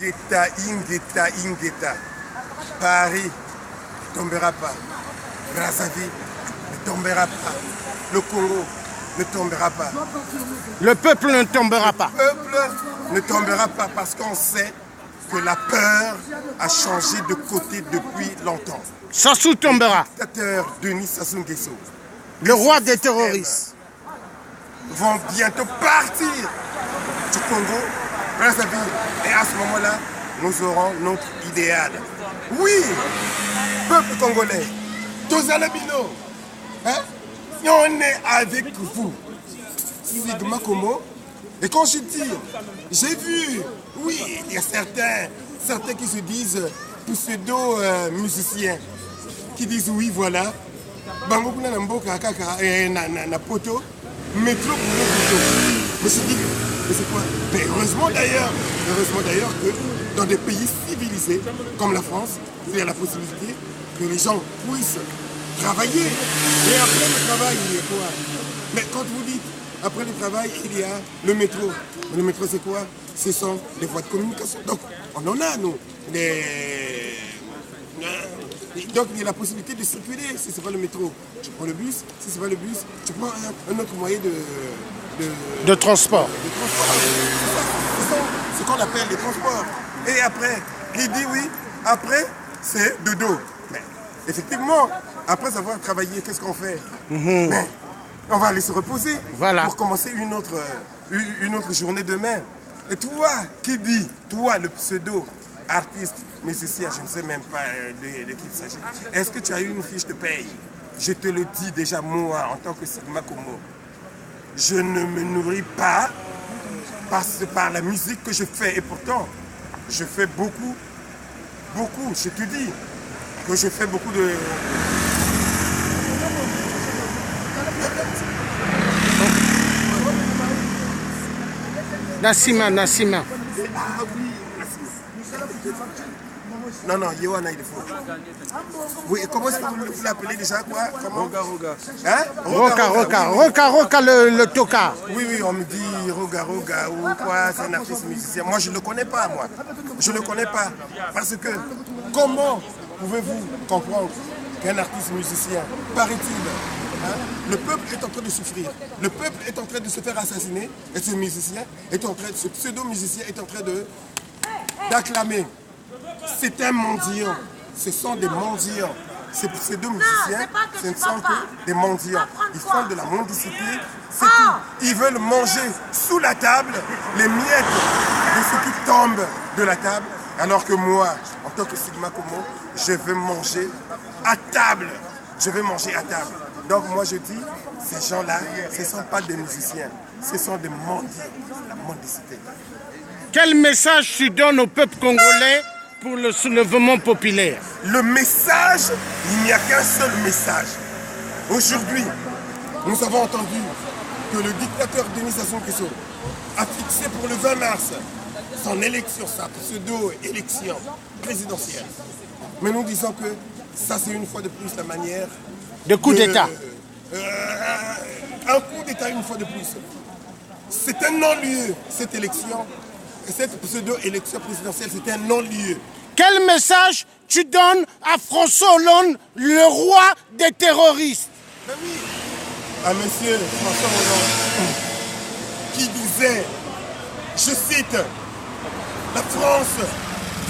Ingeta. Paris ne tombera pas. Brazzaville ne tombera pas. Le Congo ne tombera pas. Le peuple ne tombera pas. Le peuple ne tombera pas parce qu'on sait que la peur a changé de côté depuis longtemps. Sassou tombera. Le dictateur Denis Sassou Nguesso, Le roi des terroristes. vont bientôt partir du Congo, Brazzaville. Et à ce moment-là, nous aurons notre idéal. Oui, peuple congolais, Tozalabino, hein? On est avec vous. Sigma Como. Et quand je dis, j'ai vu, oui, il y a certains qui se disent pseudo-musiciens, qui disent oui, voilà, Bango kuna na mboka kaka na poto, métro pour le poto. Je me suis dit, mais c'est quoi? Mais heureusement d'ailleurs que dans des pays civilisés comme la France, il y a la possibilité que les gens puissent travailler. Et après le travail, il y a quoi? Mais quand vous dites, après le travail, il y a le métro. Le métro, c'est quoi? Ce sont les voies de communication. Donc, on en a, nous. Donc, il y a la possibilité de circuler si ce n'est pas le métro. Tu prends le bus, si ce n'est pas le bus, tu prends un autre moyen De transport. C'est ce qu'on appelle les transports. Et après, qui dit oui, après, c'est dodo. Mais effectivement, après avoir travaillé, qu'est-ce qu'on fait? Mais on va aller se reposer pour commencer une autre journée demain. Et toi, qui dit, toi, le pseudo-artiste, musicien, je ne sais même pas de qui il s'agit, est-ce que tu as eu une fiche de paye? Je te le dis déjà, moi, en tant que Sigma Como, je ne me nourris pas par la musique que je fais. Et pourtant, je fais beaucoup, je te dis que je fais beaucoup de... Nassima. Ah oui, non, Yohana, il est faux. Oui, comment est-ce que vous l'appelez déjà, quoi? Roga. Hein? Roca, le toka. Oui, on me dit Roga ou quoi, c'est un artiste musicien. Moi, je ne le connais pas, moi. Je ne le connais pas. Parce que, comment pouvez-vous comprendre qu'un artiste musicien, paraît-il, hein, le peuple est en train de souffrir. Le peuple est en train de se faire assassiner. Et ce musicien est en train, ce pseudo-musicien est en train d'acclamer. C'est un mendiant. Ce sont des mendiants. Ces pseudo-musiciens, ce ne sont que des mendiants. Ils font de la mendicité, c'est tout. Ils veulent manger sous la table les miettes de ce qui tombe de la table. Alors que moi, en tant que Sigma Como, je veux manger à table. Je veux manger à table. Donc moi je dis, ces gens-là, ce ne sont pas des musiciens, ce sont des mendiants. La mendicité. Quel message tu donnes au peuple congolais pour le soulèvement populaire? Le message, il n'y a qu'un seul message. Aujourd'hui, nous avons entendu que le dictateur Denis Sassou Nguesso a fixé pour le 20 mars son élection, sa pseudo-élection présidentielle. Mais nous disons que ça, c'est une fois de plus la manière de coup d'État. Un coup d'État une fois de plus. C'est un non-lieu, cette élection. Cette pseudo-élection présidentielle, c'est un non-lieu. Quel message tu donnes à François Hollande, le roi des terroristes? Ben oui, à monsieur François Hollande, qui disait, je cite, la France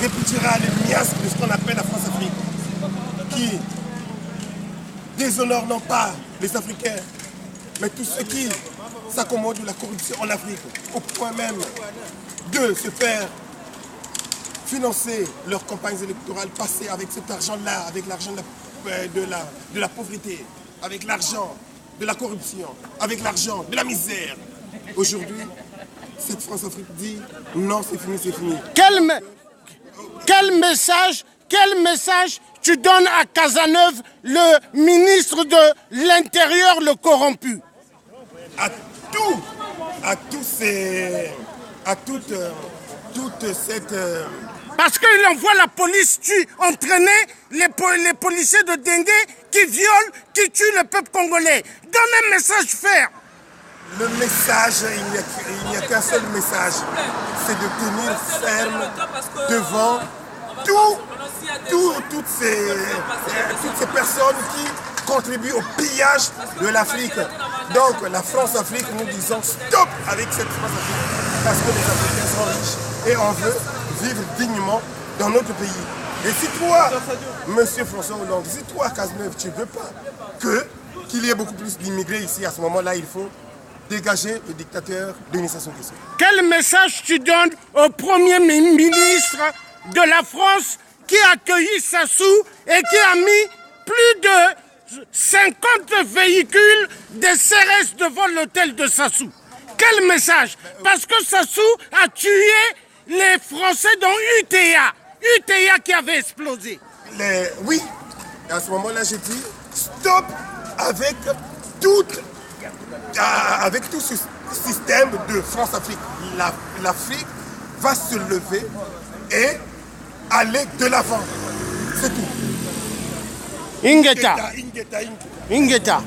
répudiera les miasmes de ce qu'on appelle la France-Afrique, qui déshonore non pas les Africains, mais tous ceux qui s'accommodent de la corruption en Afrique, au point même de se faire financer leurs campagnes électorales, passer avec cet argent-là, avec l'argent de la pauvreté, avec l'argent de la corruption, avec l'argent de la misère. Aujourd'hui, cette France-Afrique dit non, c'est fini. Quel message tu donnes à Cazeneuve, le ministre de l'Intérieur, le corrompu? Toute cette... Parce qu'il envoie la police entraîner les policiers de Dengue qui violent, qui tuent le peuple congolais. Donne un message ferme. Le message, il n'y a qu'un seul message, c'est de tenir ferme devant toutes ces personnes qui contribuent au pillage de l'Afrique. Donc la France-Afrique, nous disons stop avec cette France-Afrique, parce que les Africains sont riches et on veut vivre dignement dans notre pays. Et si toi, Monsieur François Hollande, si toi, Cazeneuve, tu ne veux pas qu'il y ait beaucoup plus d'immigrés ici, à ce moment-là, il faut dégager le dictateur Denis Sassou Nguesso. Quel message tu donnes au Premier ministre de la France qui a accueilli Sassou et qui a mis plus de 50 véhicules des CRS devant l'hôtel de Sassou? Quel message? Parce que Sassou a tué les Français dans UTA qui avait explosé. Oui, à ce moment-là, j'ai dit stop avec tout ce système de France-Afrique. L'Afrique va se lever et aller de l'avant. C'est tout. Ingeta.